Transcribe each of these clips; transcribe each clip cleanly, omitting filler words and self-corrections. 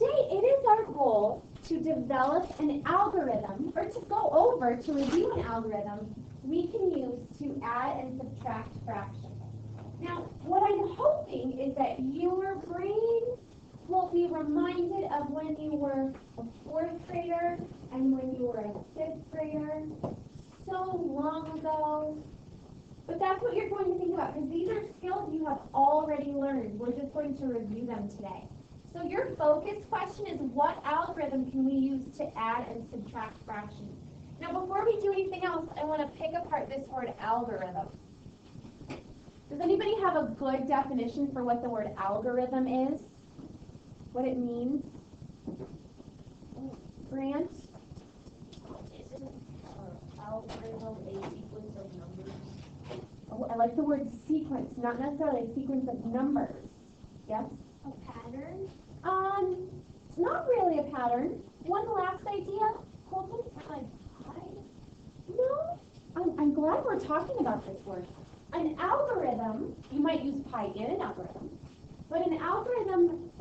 today it is our goal to develop an algorithm, or to go over to review an algorithm we can use to add and subtract fractions. Now, what I'm hoping is that your brain will be reminded of when you were a fourth grader and when you were a fifth grader, so long ago. But that's what you're going to think about, because these are skills you have already learned. We're just going to review them today. So your focus question is, what algorithm can we use to add and subtract fractions? Now, before we do anything else, I want to pick apart this word algorithm. Does anybody have a good definition for what the word algorithm is? What it means? Grant? Isn't algorithm a sequence of numbers? Oh, I like the word sequence, not necessarily a sequence of numbers. Yes? A pattern? Not really a pattern. One last idea? Colton? Like pi? No. I'm glad we're talking about this word. An algorithm, you might use pi in an algorithm, but an algorithm,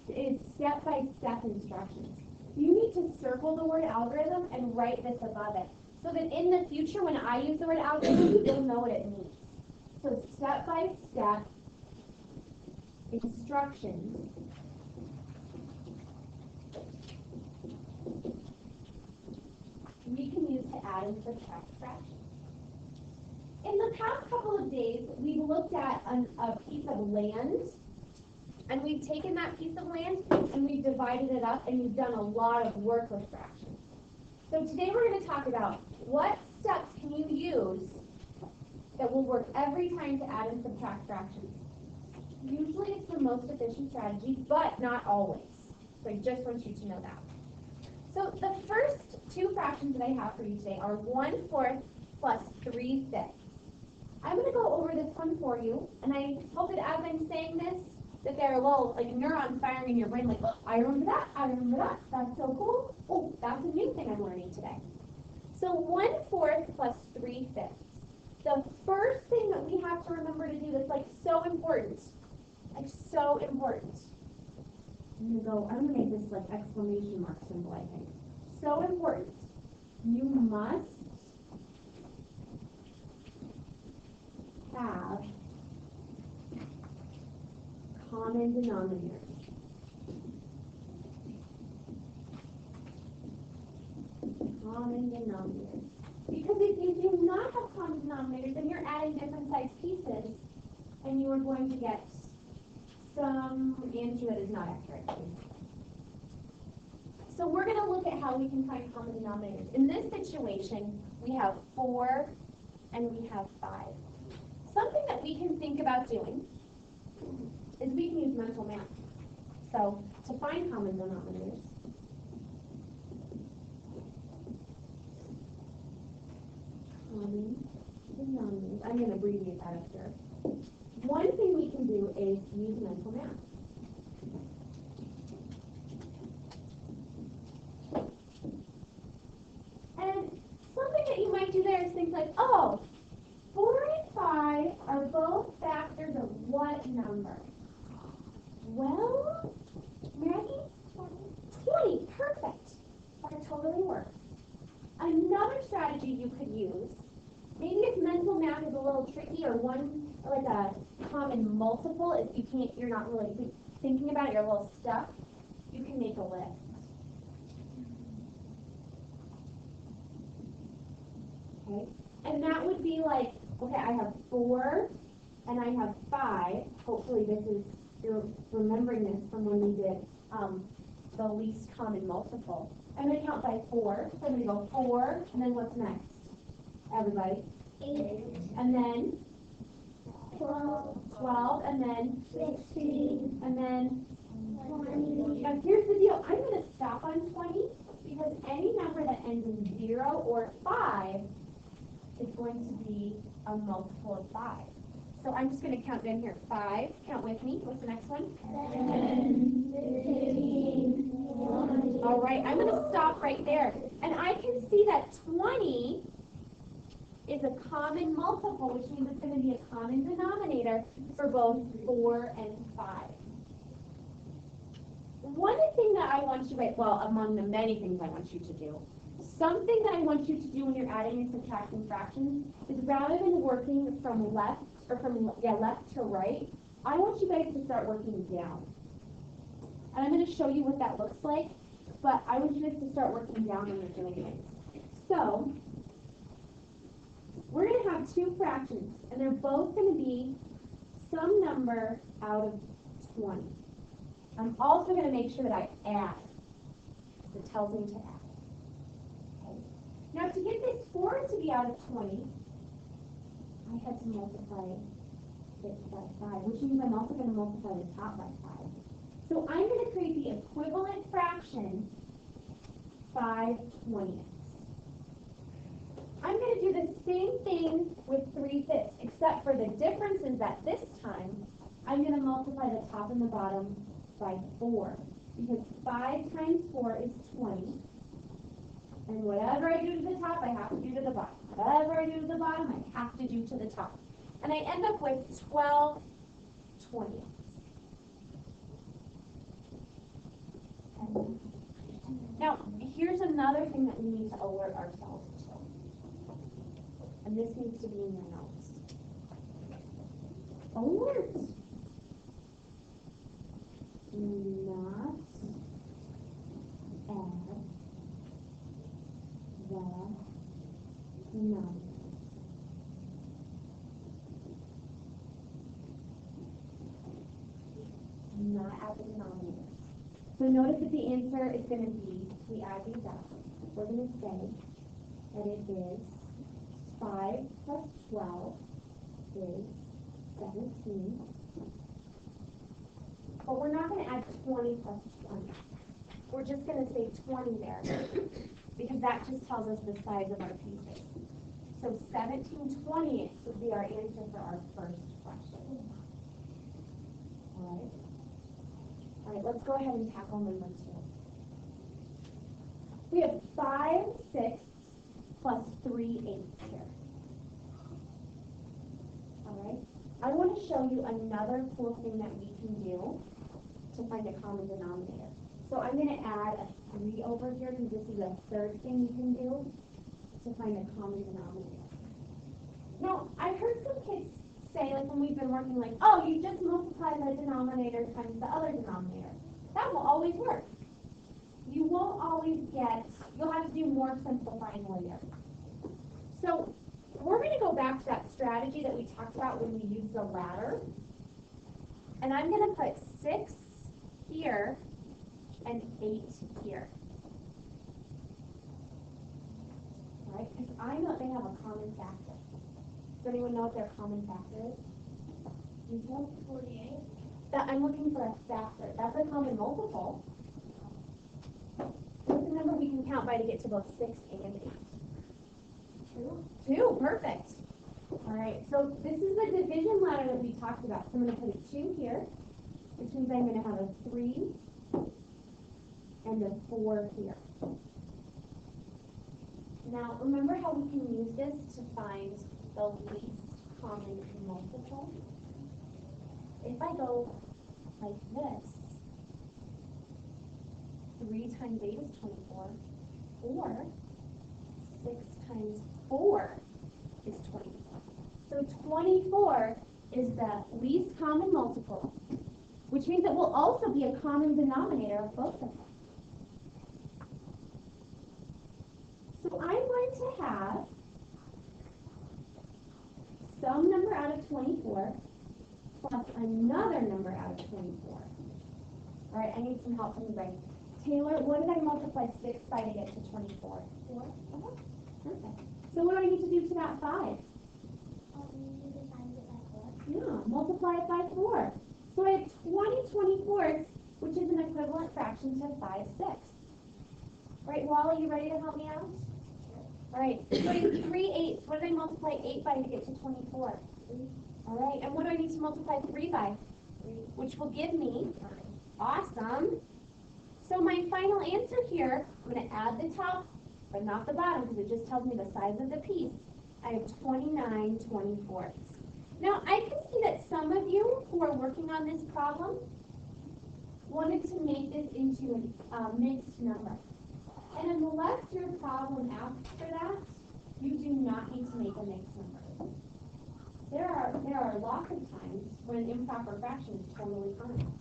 is step-by-step instructions. You need to circle the word algorithm and write this above it, so that in the future, when I use the word algorithm, you'll know what it means. So step-by-step instructions we can use to add and subtract fractions. In the past couple of days, we've looked at a piece of land, and we've taken that piece of land and we've divided it up, and we've done a lot of work with fractions. So today we're going to talk about what steps can you use that will work every time to add and subtract fractions. Usually it's the most efficient strategy, but not always. So I just want you to know that. So the first two fractions that I have for you today are 1/4 plus 3/5. I'm going to go over this one for you, and I hope that as I'm saying this, that there are little neurons firing in your brain, like, oh, I remember that, that's so cool. Oh, that's a new thing I'm learning today. So 1/4 plus 3/5. The first thing that we have to remember to do that's so important, I'm going to make this exclamation mark symbol, I think. So important. You must have common denominators. Because if you do not have common denominators, then you're adding different sized pieces, and you are going to get some answer that is not accurate. So we're going to look at how we can find common denominators. In this situation, we have 4 and we have 5. Something that we can think about doing is we can use mental math. So to find common denominators, I'm going to abbreviate that up here. One thing we can do is use mental math. And something that you might do there is think like, oh, 4 and 5 are both factors of what number? Well, Maggie, 20, perfect. That totally works. Another strategy you could use, maybe if mental math is a little tricky, or one like a common multiple, if you're not really thinking about it, you're a little stuck, you can make a list. Okay, and that would be like, okay, I have 4 and I have 5. Hopefully you're remembering this from when we did the least common multiple. I'm going to count by 4. So I'm going to go 4, and then what's next? Everybody? 8. And then 12. And then 16. And then 20. Now here's the deal. I'm going to stop on 20 because any number that ends in 0 or 5 is going to be a multiple of 5. So I'm just going to count down here. 5. Count with me. What's the next one? 10, 15, 20. All right. I'm going to stop right there. And I can see that 20 is a common multiple, which means it's going to be a common denominator for both 4 and 5. one thing that I want you to, well, among the many things I want you to do, something that I want you to do when you're adding and subtracting fractions is rather than working from left to right, I want you guys to start working down. And I'm going to show you what that looks like, but I want you guys to start working down when you're doing it. So, we're going to have two fractions, and they're both going to be some number out of 20. I'm also going to make sure that I add. It tells me to add. Okay. Now, to get this 4 to be out of 20, I had to multiply it by 5, which means I'm also going to multiply the top by 5. So I'm going to create the equivalent fraction 5/20. I'm going to do the same thing with 3/5, except for the difference is that this time I'm going to multiply the top and the bottom by 4, because 5 times 4 is 20, and whatever I do to the top, I have to do to the bottom. Whatever I do to the bottom, I have to do to the top. And I end up with 12/20. Now, here's another thing that we need to alert ourselves to. And this needs to be in your notes. Alert! Do not add the denominator. Do not add the denominator. So notice that the answer is going to be, we add these up. We're going to say that it is 5 plus 12 is 17. But we're not going to add 20 plus 20. We're just going to say 20 there, because that just tells us the size of our pieces. So 17/20 would be our answer for our first question. All right. All right, let's go ahead and tackle number 2. We have 5/6 plus 3/8 here. All right. I want to show you another cool thing that we can do to find a common denominator. So I'm going to add a 3 over here, because this is the third thing you can do to find a common denominator. Now, I've heard some kids say, like when we've been working, like, oh, you just multiply the denominator times the other denominator. That will always work. You won't always get, you'll have to do more simplifying later. So we're going to go back to that strategy that we talked about when we used the ladder. And I'm going to put 6 here and 8 here. All right? Because I know they have a common factor. Does anyone know what their common factor is? 48. I'm looking for a factor. That's a common multiple. What's the number we can count by to get to both 6 and 8? 2. 2, perfect. All right, so this is the division ladder that we talked about. So I'm going to put a 2 here, which means I'm going to have a 3 and a 4 here. Now, remember how we can use this to find the least common multiple? If I go like this, 3 times 8 is 24, or 6 times 4 is 24. So 24 is the least common multiple, which means it will also be a common denominator of both of them. So I'm going to have some number out of 24 plus another number out of 24. All right, I need some help from you guys. Taylor, what did I multiply 6 by to get to 24? 4? Perfect. So what do I need to do to that 5? Yeah, multiply it by 4. So I have 20/24, which is an equivalent fraction to 5/6. All right, Wally, you ready to help me out? All right, so I have 3/8. What did I multiply 8 by to get to 24? 3. All right, and what do I need to multiply 3 by? 3. Which will give me, awesome. So my final answer here, I'm going to add the top, but not the bottom, because it just tells me the size of the piece. I have 29/24. Now, I can see that some of you who are working on this problem wanted to make this into a mixed number. And unless your problem asks for that, you do not need to make a mixed number. There are lots of times when improper fraction is totally fine.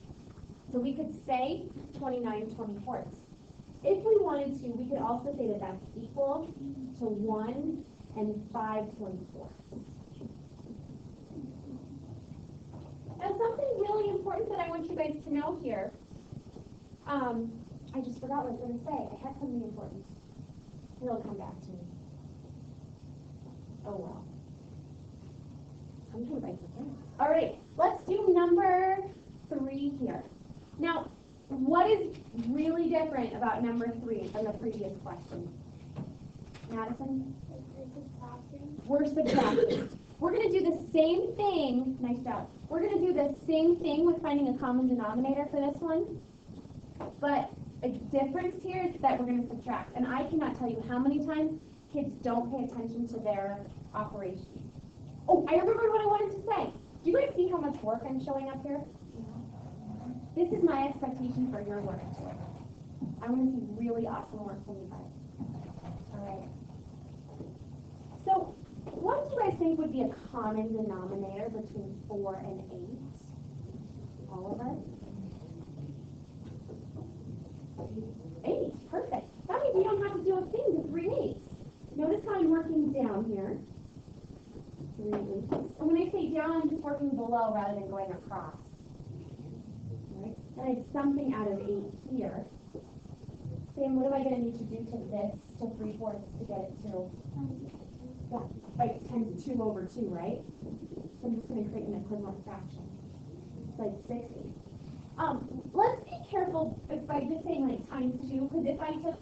So we could say 29/24. If we wanted to, we could also say that that's equal to 1 and 5/24. Now something really important that I want you guys to know here, I just forgot what I was going to say. I had something important. It'll come back to me. Oh well. Sometimes I forget. All right, let's do number 3 here. Now, what is really different about number 3 from the previous question? Madison? We're subtracting. We're going to do the same thing. Nice job. We're going to do the same thing with finding a common denominator for this one. But a difference here is that we're going to subtract. And I cannot tell you how many times kids don't pay attention to their operations. Oh, I remembered what I wanted to say. Do you guys see how much work I'm showing up here? This is my expectation for your work. I want to see really awesome work from you guys. All right. So, what do you guys think would be a common denominator between 4 and 8? Oliver? 8. Perfect. That means you don't have to do a thing to 3 8s. Notice how I'm working down here. 3 8s. And when I say down, I'm just working below rather than going across. Right? And I have something out of 8 here. Sam, what am I going to need to do to this to 3/4 to get it to? Yeah, like times 2 over 2, right? So I'm just going to create an equivalent fraction. It's like 6 8. Let's be careful if I just say like times 2, because if I took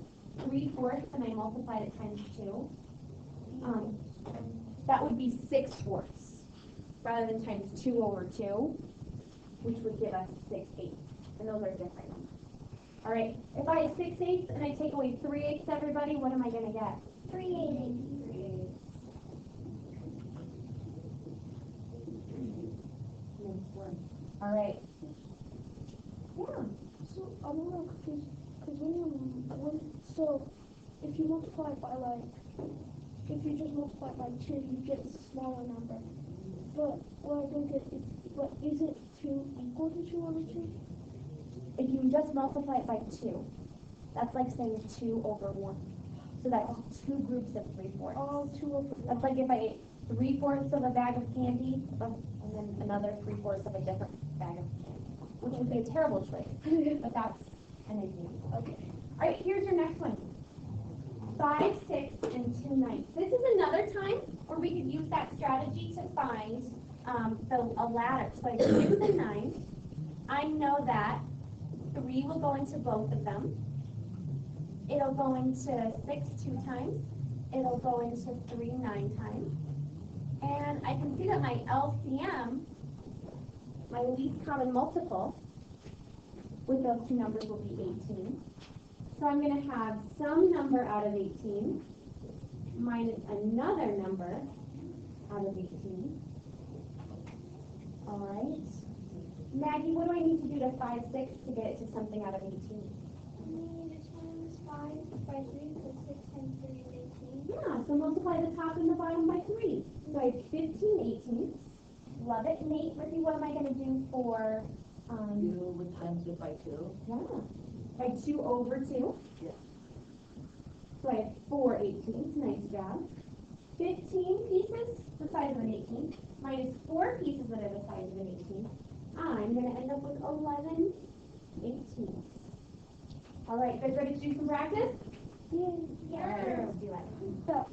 3/4 and I multiplied it times 2, that would be 6/4 rather than times 2 over 2, which would give us 6 8. And those are different numbers. All right, if I have 6 8 and I take away 3 8, everybody, what am I going to get? 3 8. All right. Yeah. So I'm a little confused because so if you multiply by if you just multiply by 2, you get a smaller number. But what I don't get is, is it 2 equal to 2 over 2? If you just multiply it by 2, that's like saying 2 over 1. So that's 2 groups of 3/4. Oh, 2 over 1. That's like if I ate 3/4 of a bag of candy and then another 3/4 of a different bag of candy, which would be a terrible choice, but that's an example. Okay. All right, here's your next one. 5 6 and 2 9. This is another time where we could use that strategy to find a ladder. So I have 6 and 9. I know that 3 will go into both of them. It'll go into 6 2 times. It'll go into 3 9 times. And I can see that my LCM, my least common multiple, with those two numbers will be 18. So I'm going to have some number out of 18 minus another number out of 18. All right. Maggie, what do I need to do to 5 6 to get it to something out of 18? Just minus 5 by 3 because 6 times 3 is 18. Yeah, so multiply the top and the bottom by 3. So I have 15 18ths. Love it. Nate, Ricky, what am I going to do for... You would times it by 2. Yeah. By 2 over 2. Yeah. So I have 4 18ths. Nice job. 15 pieces, the size of an 18, minus 4 pieces that are the size of an 18. I'm going to end up with 11 18ths. All right, guys ready to do some practice? Yeah. All right, let's do it. So